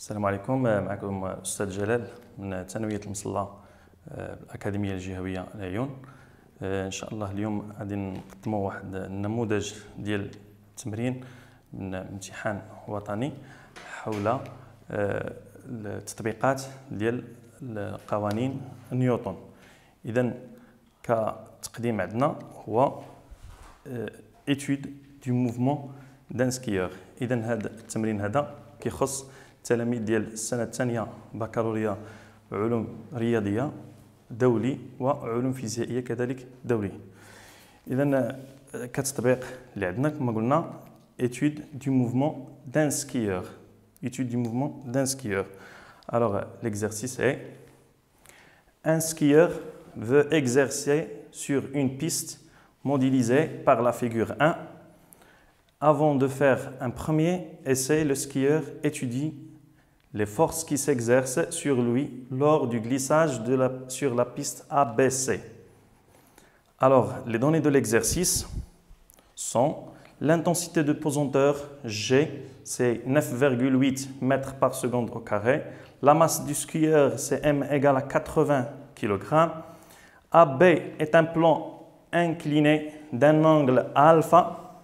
السلام عليكم. معكم أستاذ جلال من ثانوية المصلى الأكاديمية الجهوية العيون. إن شاء الله اليوم غادي نقدموا واحد النموذج ديال التمرين من امتحان وطني حول التطبيقات ديال قوانين نيوتن. إذا كتقديم عندنا هو étude du mouvement d'un skieur. إذا هذا التمرين هذا كيخص التلاميذ ديال السنة الثانية بكالوريا علوم رياضية دولي وعلوم فيزيائية كذلك دولي. إذا كتطبيق اللي عندنا كما قلنا étude du mouvement d'un skieur. Étude du mouvement d'un skieur. Alors l'exercice est: un skieur veut exercer sur une piste modélisée par la figure 1. Avant de faire un premier essai, le skieur étudie les forces qui s'exercent sur lui lors du glissage sur la piste ABC. Alors, les données de l'exercice sont l'intensité de pesanteur G, c'est 9,8 mètres par seconde au carré. La masse du skieur, c'est M égale à 80 kg. AB est un plan incliné d'un angle alpha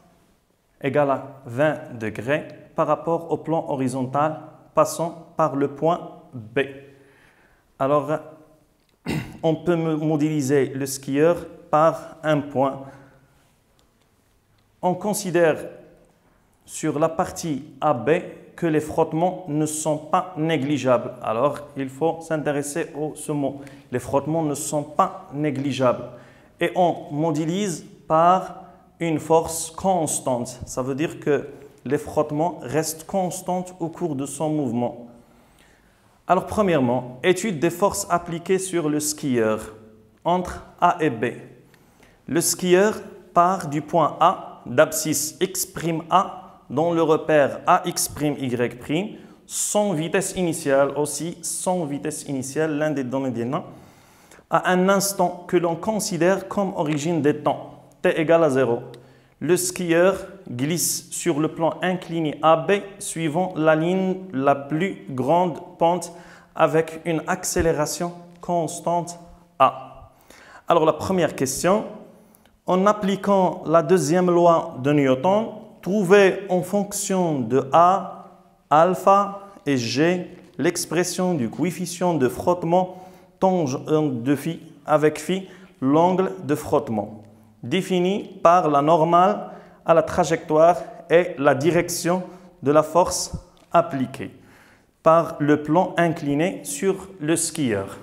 égal à 20 degrés par rapport au plan horizontal passant par le point B. Alors, on peut modéliser le skieur par un point. On considère sur la partie AB que les frottements ne sont pas négligeables. Alors, il faut s'intéresser ce mot. Les frottements ne sont pas négligeables. Et on modélise par une force constante. Ça veut dire que les frottements restent constants au cours de son mouvement. Alors, premièrement, étude des forces appliquées sur le skieur entre A et B. Le skieur part du point A d'abscisse X'(A) dont le repère AX'(Y'), son vitesse initiale aussi, son vitesse initiale, l'un des données des nains, à un instant que l'on considère comme origine des temps, t égale à 0. Le skieur glisse sur le plan incliné AB suivant la ligne la plus grande pente avec une accélération constante A. Alors la première question, en appliquant la deuxième loi de Newton, trouvez en fonction de A, alpha et G l'expression du coefficient de frottement tangent de phi avec phi l'angle de frottement, défini par la normale à la trajectoire et la direction de la force appliquée par le plan incliné sur le skieur.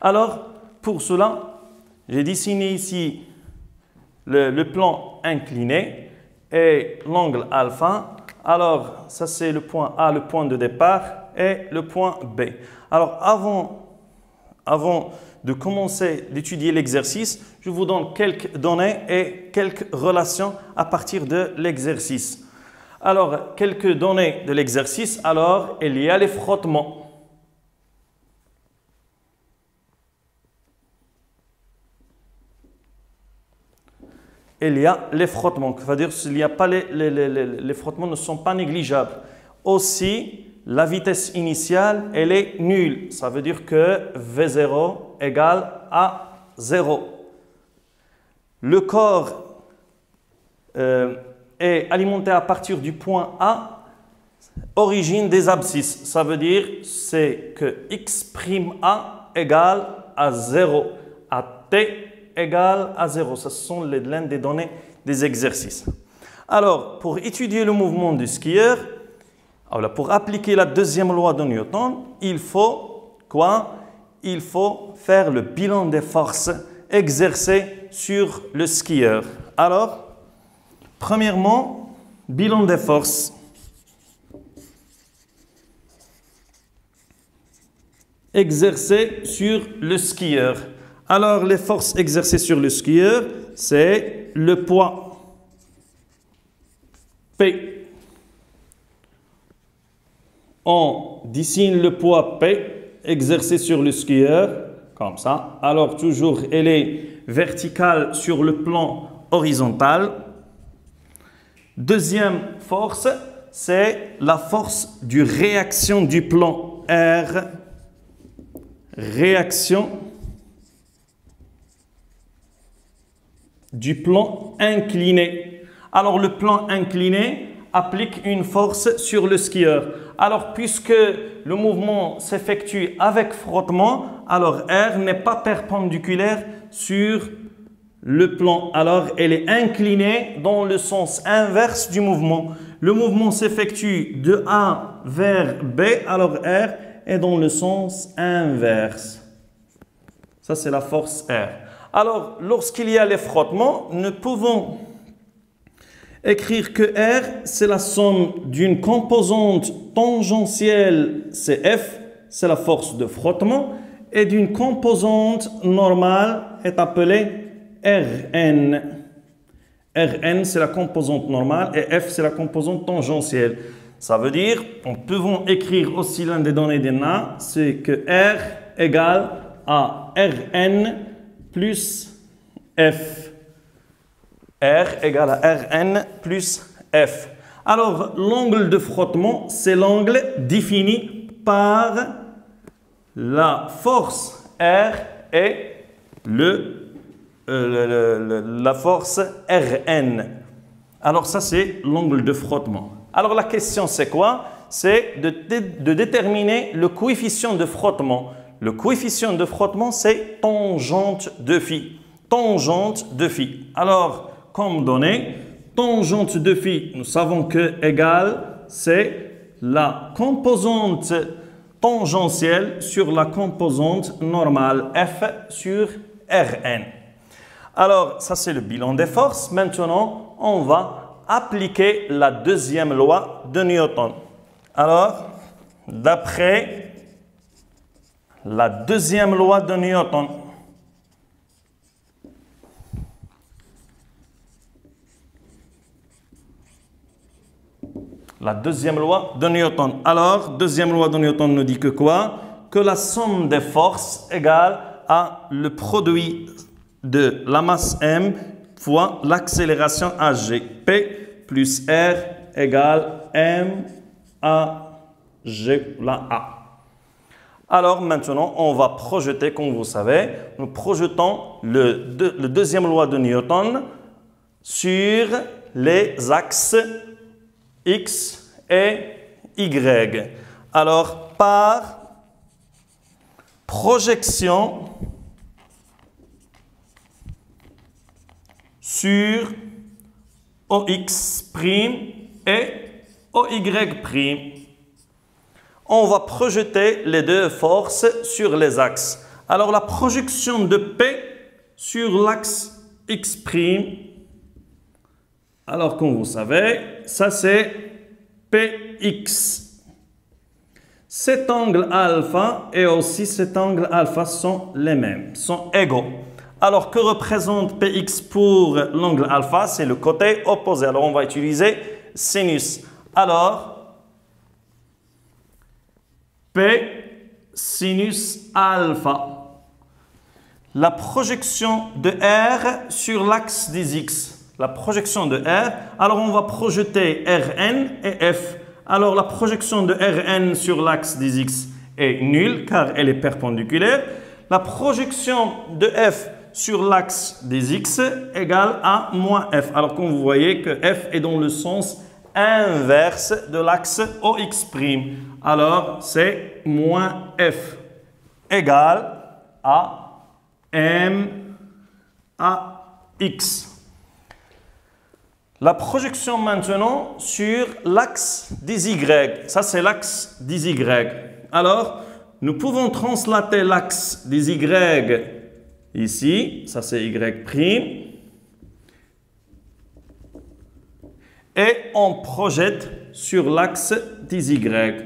Alors, pour cela, j'ai dessiné ici le plan incliné et l'angle alpha. Alors, ça c'est le point A, le point de départ, et le point B. Alors, avant de commencer d'étudier l'exercice, je vous donne quelques données et quelques relations à partir de l'exercice. Alors, quelques données de l'exercice. Alors, il y a les frottements. Il y a les frottements. C'est-à-dire qu'il n'y a pas les frottements ne sont pas négligeables. Aussi, la vitesse initiale, elle est nulle. Ça veut dire que V0 égale à 0. Le corps est alimenté à partir du point A, origine des abscisses. Ça veut dire c'est que X'(A) égale à 0, à T égale à 0. Ce sont l'un des données des exercices. Alors, pour étudier le mouvement du skieur, pour appliquer la deuxième loi de Newton, il faut quoi? Il faut faire le bilan des forces exercées sur le skieur. Alors, premièrement, bilan des forces. Exercées sur le skieur. Alors, les forces exercées sur le skieur, c'est le poids P. On dessine le poids P exercé sur le skieur, comme ça. Alors, toujours, elle est verticale sur le plan horizontal. Deuxième force, c'est la force du réaction du plan R, réaction du plan incliné. Alors le plan incliné applique une force sur le skieur. Alors puisque le mouvement s'effectue avec frottement, alors R n'est pas perpendiculaire sur le plan. Alors elle est inclinée dans le sens inverse du mouvement. Le mouvement s'effectue de A vers B, alors R est dans le sens inverse. Ça c'est la force R. Alors lorsqu'il y a les frottements, nous pouvons écrire que R, c'est la somme d'une composante tangentielle, c'est F, c'est la force de frottement, et d'une composante normale est appelée Rn. Rn, c'est la composante normale, et F, c'est la composante tangentielle. Ça veut dire, on peut écrire aussi l'un des données d'ENA, c'est que R égale à Rn plus F. R égale à Rn plus F. Alors, l'angle de frottement, c'est l'angle défini par la force R et la force Rn. Alors, ça, c'est l'angle de frottement. Alors, la question, c'est quoi? C'est de déterminer le coefficient de frottement. Le coefficient de frottement, c'est tangente de phi. Tangente de phi. Alors, comme donnée, tangente de phi, nous savons que égale, c'est la composante tangentielle sur la composante normale, F sur Rn. Alors, ça c'est le bilan des forces. Maintenant, on va appliquer la deuxième loi de Newton. Alors, d'après la deuxième loi de Newton, la deuxième loi de Newton. Alors, deuxième loi de Newton nous dit que quoi? Que la somme des forces égale à le produit de la masse M fois l'accélération AG. P plus R égale M A G la A. Alors maintenant, on va projeter, comme vous savez, nous projetons le deuxième loi de Newton sur les axes X et Y. Alors, par projection sur OX' et OY', on va projeter les deux forces sur les axes. Alors, la projection de P sur l'axe X', alors, comme vous savez, ça c'est Px. Cet angle alpha et aussi cet angle alpha sont les mêmes, sont égaux. Alors, que représente Px pour l'angle alpha? C'est le côté opposé. Alors, on va utiliser sinus. Alors, P sinus alpha. La projection de R sur l'axe des X. La projection de R, alors on va projeter Rn et F. Alors la projection de Rn sur l'axe des X est nulle car elle est perpendiculaire. La projection de F sur l'axe des X égale à moins F. Alors comme vous voyez que F est dans le sens inverse de l'axe OX'. Alors c'est moins F égale à M à X. La projection maintenant sur l'axe des Y. Ça, c'est l'axe des Y. Alors, nous pouvons translater l'axe des Y ici. Ça, c'est Y'. Et on projette sur l'axe des Y.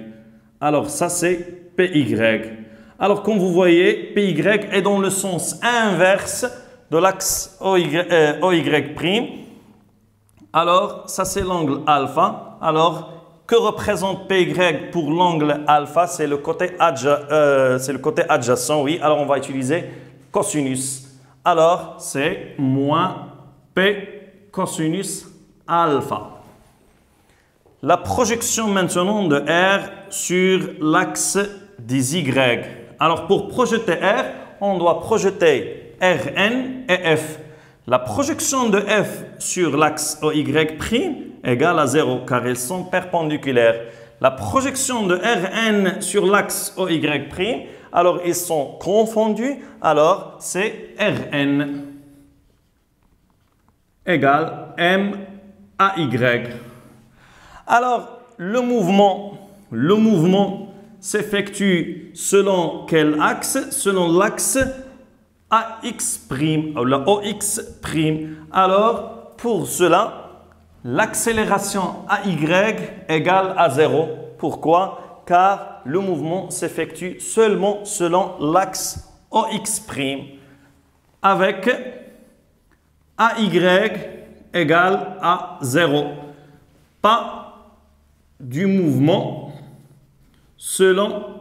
Alors, ça, c'est PY. Alors, comme vous voyez, PY est dans le sens inverse de l'axe OY'. Alors, ça c'est l'angle alpha. Alors, que représente PY pour l'angle alpha? C'est le côté adjacent, oui. Alors, on va utiliser cosinus. Alors, c'est moins P cosinus alpha. la projection maintenant de R sur l'axe des Y. Alors, pour projeter R, on doit projeter Rn et F. La projection de F sur l'axe OY' égale à 0, car ils sont perpendiculaires. La projection de Rn sur l'axe OY', alors ils sont confondus, alors c'est Rn égale M à Y. Alors, le mouvement s'effectue selon quel axe? Selon l'axe AX', ou la OX'. Alors, pour cela, l'accélération AY égale à 0. Pourquoi? Car le mouvement s'effectue seulement selon l'axe OX' avec AY égale à 0. Pas du mouvement selon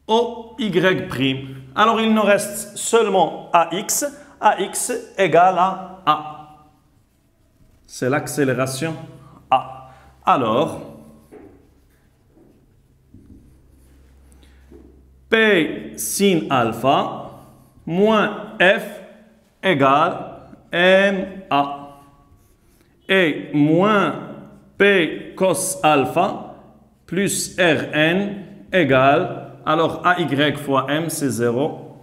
OY'. Alors, il nous reste seulement AX. AX égale à A. C'est l'accélération A. Alors, P sin alpha moins F égale MA. Et moins P cos alpha plus Rn égale, alors AY fois M, c'est 0.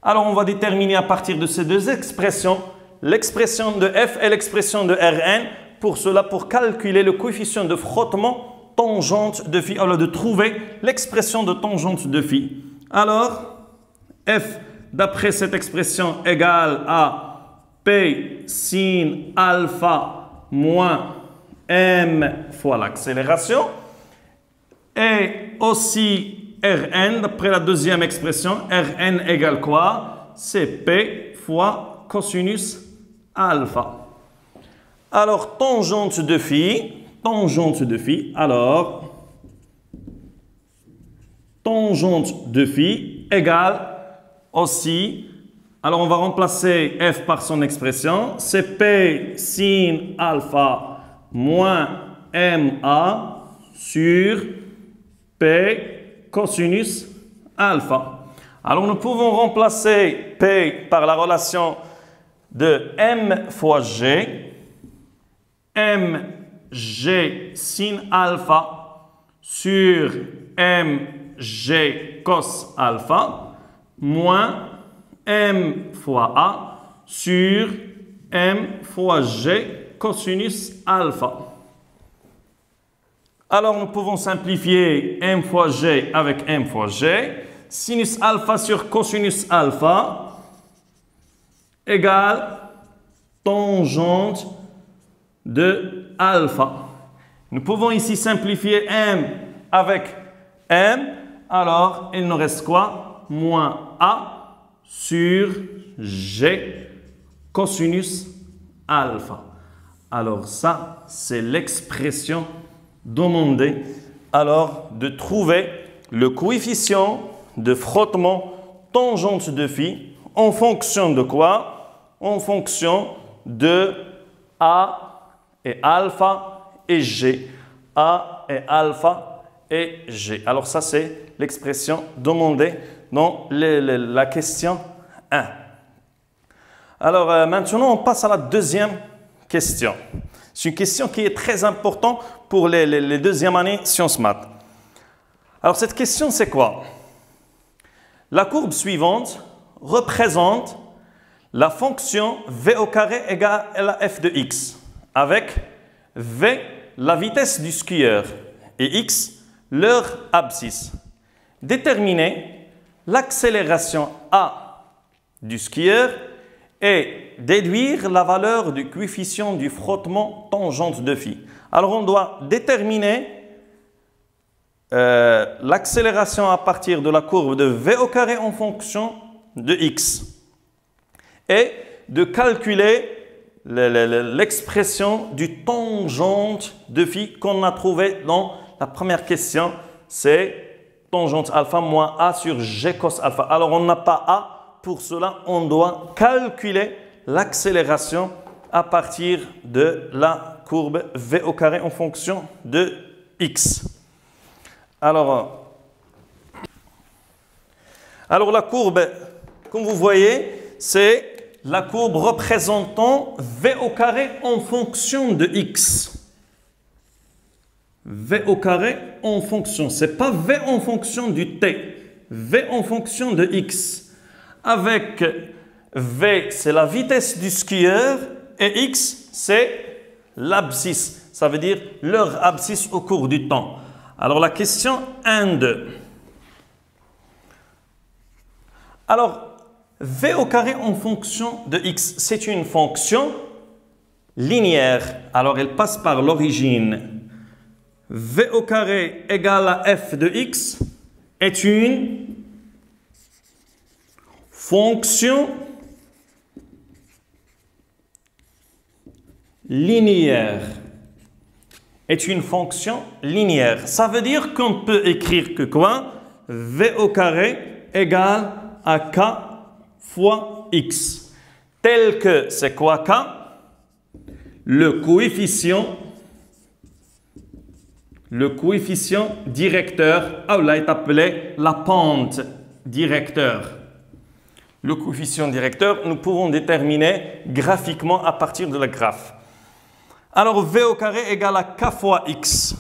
Alors, on va déterminer à partir de ces deux expressions, l'expression de F et l'expression de Rn. Pour cela, pour calculer le coefficient de frottement tangente de phi, alors de trouver l'expression de tangente de phi. Alors, F, d'après cette expression, égale à P sin alpha moins M fois l'accélération. Et aussi Rn, d'après la deuxième expression, Rn égale quoi? C'est P fois cosinus alpha. Alors, tangente de phi, alors, tangente de phi égale aussi, alors on va remplacer F par son expression, c'est P sin alpha moins MA sur P cosinus alpha. Alors, nous pouvons remplacer P par la relation de M fois G, mg sin alpha sur mg cos alpha moins m fois A sur m fois G cosinus alpha. Alors, nous pouvons simplifier m fois G avec m fois G. Sinus alpha sur cosinus alpha égale tangente de alpha. Nous pouvons ici simplifier m avec m. Alors, il nous reste quoi? Moins A sur G cosinus alpha. Alors, ça, c'est l'expression demandée. Alors, de trouver le coefficient de frottement tangente de phi en fonction de quoi? En fonction de A et alpha et G. A et alpha et G. Alors, ça, c'est l'expression demandée dans la question 1. Alors, maintenant, on passe à la deuxième question. C'est une question qui est très importante pour les deuxièmes années sciences maths. Alors, cette question, c'est quoi? La courbe suivante représente la fonction v au carré égale à f de x, avec v, la vitesse du skieur, et x, leur abscisse. Déterminer l'accélération a du skieur et déduire la valeur du coefficient du frottement tangente de phi. Alors, on doit déterminer l'accélération à partir de la courbe de v au carré en fonction de x et de calculer l'expression du tangente de phi qu'on a trouvé dans la première question, c'est tangente alpha moins a sur g cos alpha. Alors, on n'a pas a, pour cela, on doit calculer l'accélération à partir de la courbe V au carré en fonction de x. Alors la courbe, comme vous voyez, c'est la courbe représentant V au carré en fonction de x. V au carré en fonction, ce n'est pas V en fonction du t, V en fonction de x. Avec V, c'est la vitesse du skieur et x, c'est l'abscisse. Ça veut dire leur abscisse au cours du temps. Alors la question 1-2. Alors, V au carré en fonction de x, c'est une fonction linéaire. Alors, elle passe par l'origine. V au carré égale à f de x est une fonction linéaire. Est une fonction linéaire. Ça veut dire qu'on peut écrire que quoi? V au carré égale à k fois x. Tel que, c'est quoi k? Le coefficient directeur, là est appelé la pente directeur. Le coefficient directeur, nous pouvons déterminer graphiquement à partir de la graphe. Alors, V au carré égale à k fois x.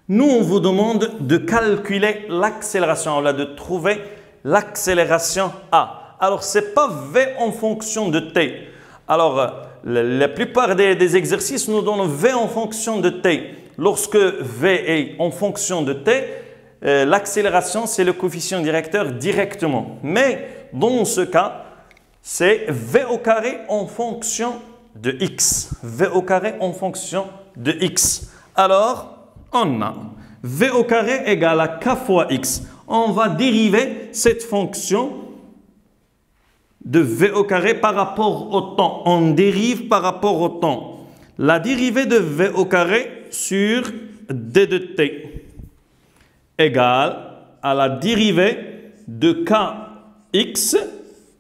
Nous, on vous demande de calculer l'accélération, de trouver l'accélération A. Alors, ce n'est pas V en fonction de t. Alors, la plupart des exercices nous donnent V en fonction de t. Lorsque V est en fonction de t, l'accélération, c'est le coefficient directeur directement. Mais dans ce cas, c'est V au carré en fonction de x. V au carré en fonction de x. Alors, on a V au carré égale à k fois x. On va dériver cette fonction de V au carré par rapport au temps. On dérive par rapport au temps. La dérivée de V au carré sur d de t égale à la dérivée de kx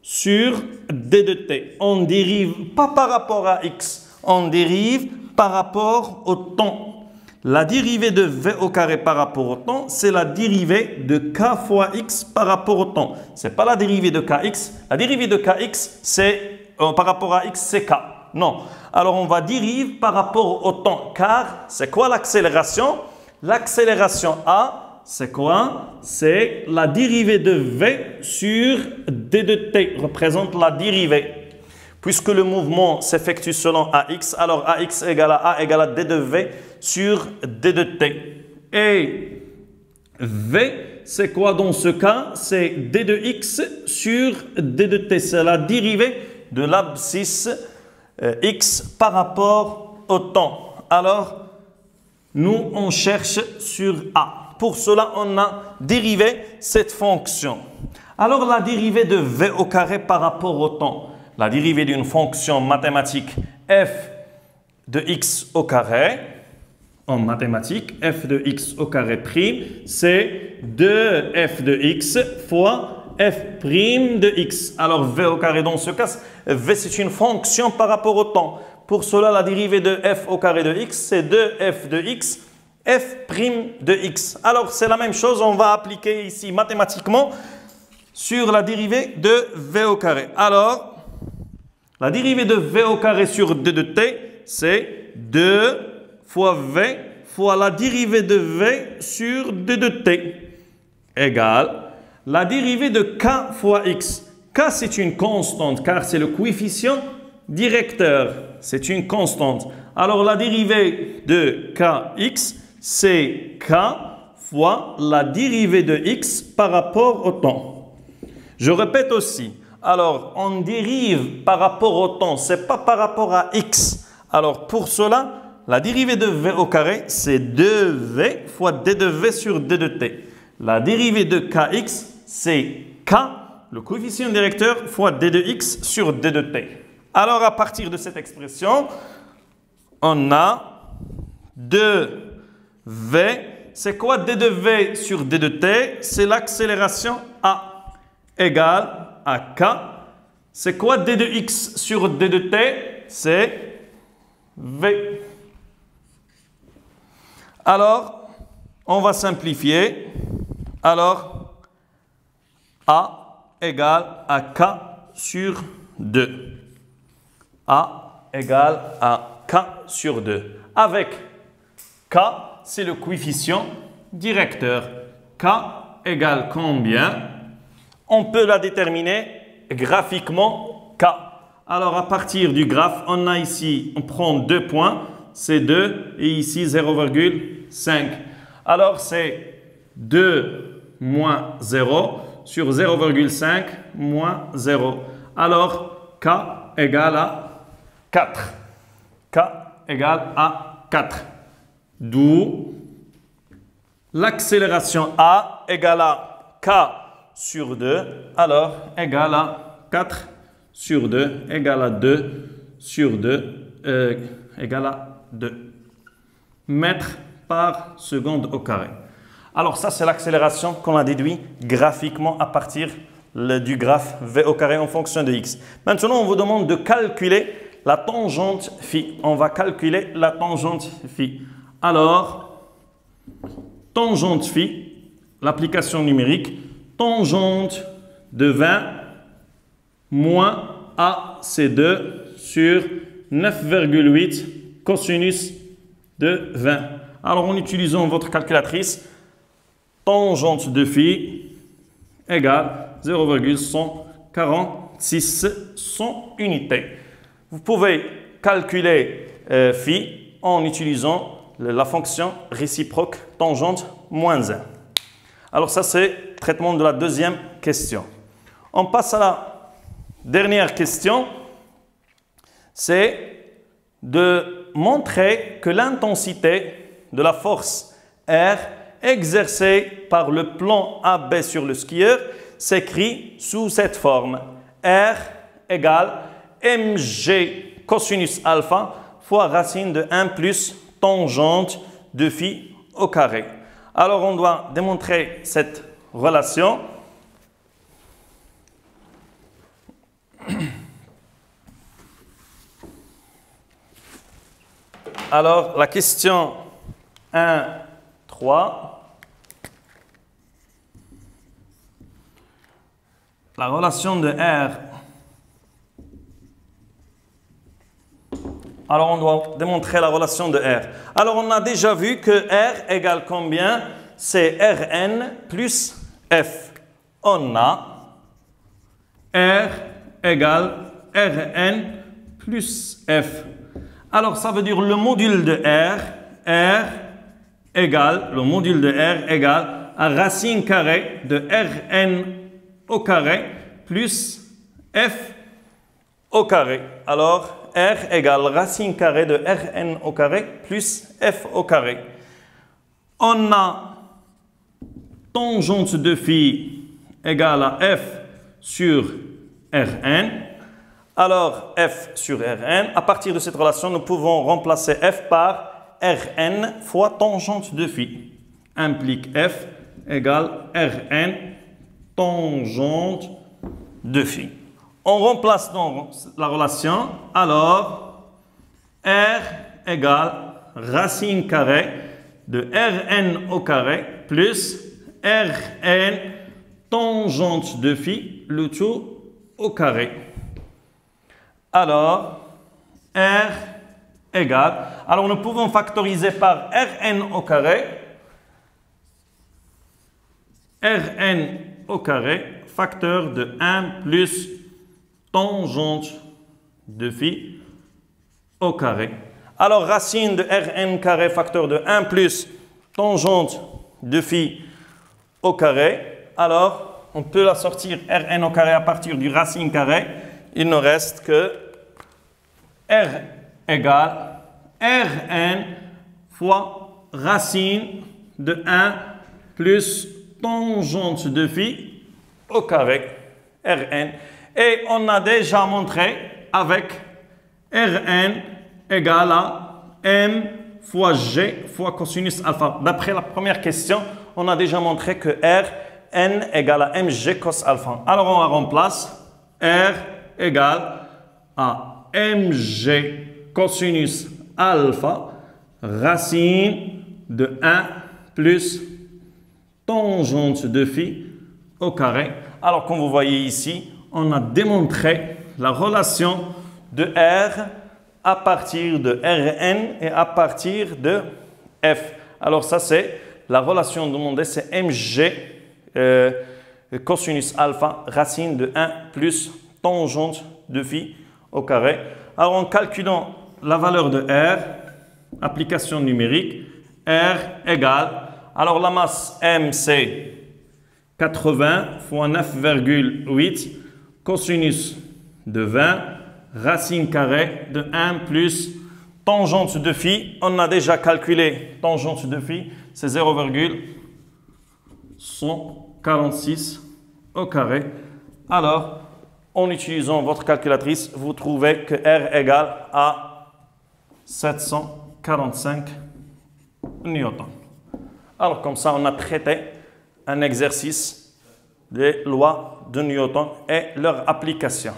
sur d de t. On dérive pas par rapport à x, on dérive par rapport au temps. La dérivée de V au carré par rapport au temps, c'est la dérivée de k fois x par rapport au temps. Ce n'est pas la dérivée de kx. La dérivée de kx, c'est par rapport à x, c'est k. Non. Alors, on va dériver par rapport au temps. Car, c'est quoi l'accélération? L'accélération A, c'est quoi? C'est la dérivée de V sur d de t, représente la dérivée. Puisque le mouvement s'effectue selon AX, alors AX égale à d de V sur d de t. Et V, c'est quoi dans ce cas? C'est d de x sur d de t. C'est la dérivée de l'abscisse x par rapport au temps. Alors, nous, on cherche sur A. Pour cela, on a dérivé cette fonction. Alors, la dérivée de V au carré par rapport au temps. La dérivée d'une fonction mathématique f de x au carré, en mathématiques, f de x au carré prime, c'est 2f de x fois f prime de x. Alors, v au carré dans ce cas, v c'est une fonction par rapport au temps. Pour cela, la dérivée de f au carré de x, c'est 2f de x, f prime de x. Alors, c'est la même chose, on va appliquer ici mathématiquement sur la dérivée de v au carré. Alors, la dérivée de v au carré sur d de t, c'est 2 fois v fois la dérivée de v sur d de t égale la dérivée de k fois x. K, c'est une constante car c'est le coefficient directeur. C'est une constante. Alors, la dérivée de kx, c'est k fois la dérivée de x par rapport au temps. Je répète aussi. Alors, on dérive par rapport au temps, ce n'est pas par rapport à x. Alors, pour cela, la dérivée de v au carré, c'est 2v fois d de v sur d de t. La dérivée de kx, c'est k, le coefficient directeur, fois d de x sur d de t. Alors, à partir de cette expression, on a 2v. C'est quoi d de v sur d de t? C'est l'accélération a égale à k. C'est quoi d de x sur d de t? C'est v. Alors, on va simplifier. Alors, A égale à K sur 2. A égale à K sur 2. Avec K, c'est le coefficient directeur. K égale combien? On peut la déterminer graphiquement K. Alors, à partir du graphe, on a ici, on prend 2 points, c'est 2, et ici 0,5. Alors, c'est 2 moins 0 sur 0,5 moins 0. Alors, K égale à 4. K égale à 4. D'où l'accélération A égale à K sur 2. Alors, égale à 4 sur 2 égale à 2 sur 2 égale à 2 mètres par seconde au carré. Alors ça, c'est l'accélération qu'on a déduit graphiquement à partir du graphe V au carré en fonction de x. Maintenant, on vous demande de calculer la tangente phi. On va calculer la tangente phi. Alors, tangente phi, l'application numérique, tangente de 20 moins AC2 sur 9,8 cosinus de 20. Alors, en utilisant votre calculatrice, tangente de phi égale 0,146 unités. Vous pouvez calculer phi en utilisant la fonction réciproque tangente moins 1. Alors ça, c'est traitement de la deuxième question. On passe à la dernière question. C'est de montrer que l'intensité de la force R exercée par le plan AB sur le skieur s'écrit sous cette forme. R égale mg cosinus alpha fois racine de 1 plus tangente de phi au carré. Alors, on doit démontrer cette relation. Alors, la question 1, 3. La relation de R. Alors, on doit démontrer la relation de R. Alors, on a déjà vu que R égale combien? C'est Rn plus F. On a R égale Rn plus F. Alors, ça veut dire le module de R égale, le module de R égale à racine carrée de Rn au carré plus F au carré. Alors, R égale racine carrée de Rn au carré plus F au carré. On a tangente de phi égale à F sur Rn. Alors, F sur Rn, à partir de cette relation, nous pouvons remplacer F par Rn fois tangente de phi. Implique F égale Rn tangente de phi. On remplace donc la relation. Alors, R égale racine carrée de Rn au carré plus Rn tangente de phi, le tout au carré. Alors, R égale, alors nous pouvons factoriser par Rn au carré. Rn au carré, facteur de 1 plus tangente de phi au carré. Alors, racine de Rn carré, facteur de 1 plus tangente de phi au carré. Alors, on peut la sortir Rn au carré à partir du racine carré. Il ne reste que R égale Rn fois racine de 1 plus tangente de phi au carré. Rn. Et on a déjà montré avec Rn égale à m fois g fois cosinus alpha. D'après la première question, on a déjà montré que Rn égale à mg cos alpha. Alors on la remplace. R égale à mg cosinus alpha racine de 1 plus tangente de phi au carré. Alors, comme vous voyez ici, on a démontré la relation de R à partir de Rn et à partir de F. Alors, ça, c'est la relation demandée, c'est mg cosinus alpha racine de 1 plus tangente de phi au carré. Alors, en calculant la valeur de R, application numérique, R égale, alors la masse M c'est 80 fois 9,8 cosinus de 20 racine carrée de 1 plus tangente de phi. On a déjà calculé tangente de phi, c'est 0,146 au carré. Alors, en utilisant votre calculatrice, vous trouvez que R égale à 745 newtons. Alors, comme ça, on a traité un exercice des lois de Newton et leur application.